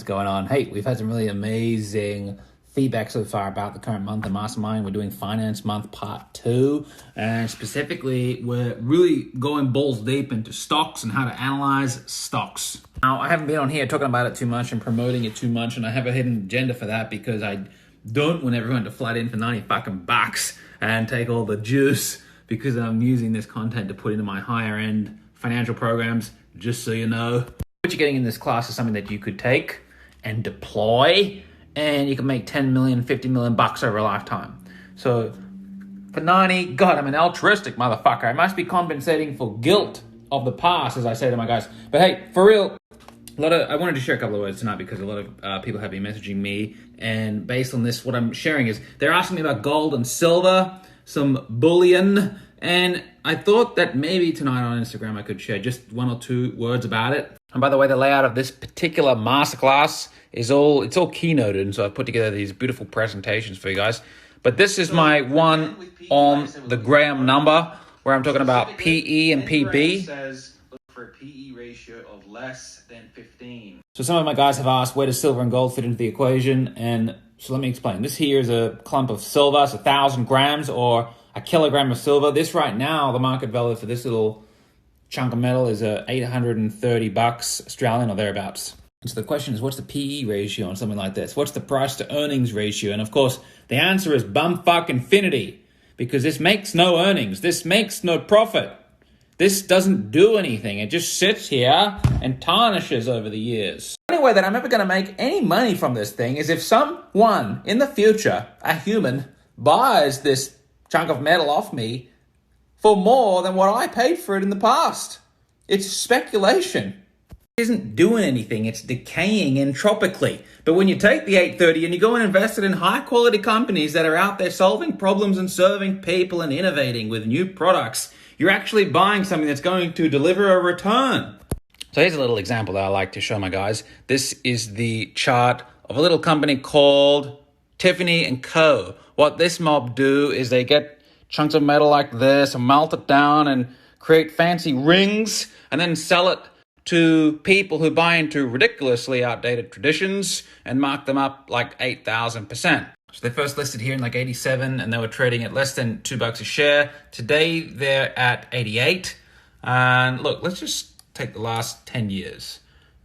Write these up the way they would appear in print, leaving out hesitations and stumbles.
going on? Hey, we've had some really amazing feedback so far about the current month of Mastermind. We're doing Finance Month Part 2, and specifically, we're really going balls deep into stocks and how to analyze stocks. Now, I haven't been on here talking about it too much and promoting it too much, and I have a hidden agenda for that because I don't want everyone to flood in for 90 fucking bucks and take all the juice, because I'm using this content to put into my higher end financial programs, just so you know. What you're getting in this class is something that you could take and deploy, and you can make 10 million, 50 million bucks over a lifetime. So for 90, God, I'm an altruistic motherfucker. I must be compensating for guilt of the past, as I say to my guys. But hey, for real, I wanted to share a couple of words tonight because a lot of people have been messaging me, and based on this, what I'm sharing is they're asking me about gold and silver, some bullion, and I thought that maybe tonight on Instagram I could share just one or two words about it. And by the way, the layout of this particular masterclass is all keynoted, and so I've put together these beautiful presentations for you guys. But this is my one on the Graham number, where I'm talking about PE and PB. Says look for a PE ratio of less than 15. So some of my guys have asked, where does silver and gold fit into the equation? And so let me explain. This here is a clump of silver, it's 1,000 grams or a kilogram of silver. This right now, the market value for this little chunk of metal is 830 bucks Australian or thereabouts. And so the question is, what's the PE ratio on something like this? What's the price to earnings ratio? And of course, the answer is bumfuck infinity, because this makes no earnings. This makes no profit. This doesn't do anything. It just sits here and tarnishes over the years. The only way that I'm ever going to make any money from this thing is if someone in the future, a human, buys this chunk of metal off me for more than what I paid for it in the past. It's speculation. It isn't doing anything. It's decaying entropically. But when you take the 830 and you go and invest it in high quality companies that are out there solving problems and serving people and innovating with new products, you're actually buying something that's going to deliver a return. So here's a little example that I like to show my guys. This is the chart of a little company called Tiffany and Co. What this mob do is they get chunks of metal like this and melt it down and create fancy rings and then sell it to people who buy into ridiculously outdated traditions and mark them up like 8,000%. So they first listed here in like 87 and they were trading at less than $2 a share. Today they're at 88. And look, let's just take the last 10 years.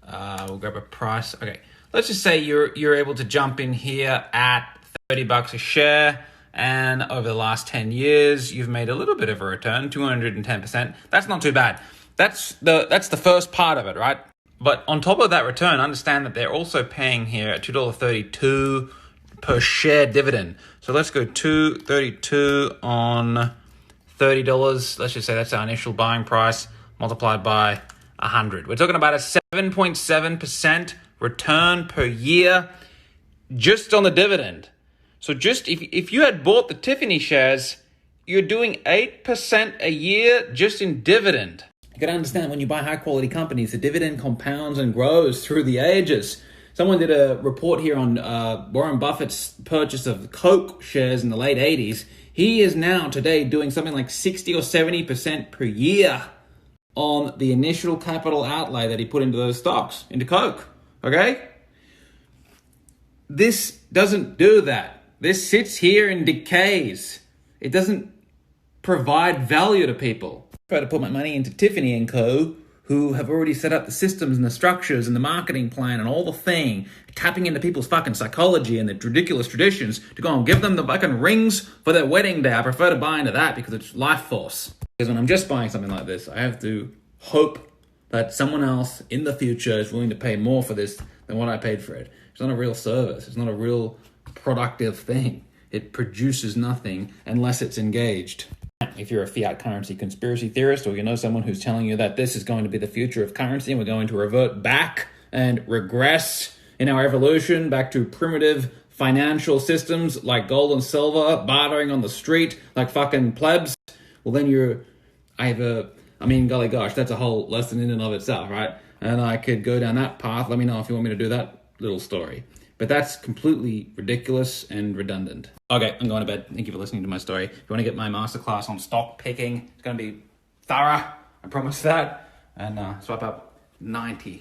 We'll grab a price. Okay, let's just say you're able to jump in here at $30 a share. And over the last 10 years, you've made a little bit of a return, 210%. That's not too bad. That's the first part of it, right? But on top of that return, understand that they're also paying here at $2.32 per share dividend. So let's go $2.32 on $30. Let's just say that's our initial buying price multiplied by 100. We're talking about a 7.7% return per year just on the dividend. So just if you had bought the Tiffany shares, you're doing 8% a year just in dividend. You got to understand, when you buy high quality companies, the dividend compounds and grows through the ages. Someone did a report here on Warren Buffett's purchase of Coke shares in the late 80s. He is now today doing something like 60 or 70% per year on the initial capital outlay that he put into those stocks, into Coke, okay? This doesn't do that. This sits here and decays. It doesn't provide value to people. I try to put my money into Tiffany and Co, who have already set up the systems and the structures and the marketing plan and all the thing, tapping into people's fucking psychology and the ridiculous traditions to go and give them the fucking rings for their wedding day. I prefer to buy into that because it's life force. Because when I'm just buying something like this, I have to hope that someone else in the future is willing to pay more for this than what I paid for it. It's not a real service. It's not a real productive thing. It produces nothing unless it's engaged. If you're a fiat currency conspiracy theorist, or you know someone who's telling you that this is going to be the future of currency and we're going to revert back and regress in our evolution back to primitive financial systems like gold and silver, bartering on the street like fucking plebs, well then golly gosh, that's a whole lesson in and of itself, right? And I could go down that path. Let me know if you want me to do that little story. But that's completely ridiculous and redundant. Okay, I'm going to bed. Thank you for listening to my story. If you want to get my masterclass on stock picking, it's going to be thorough. I promise that. And swipe up $90.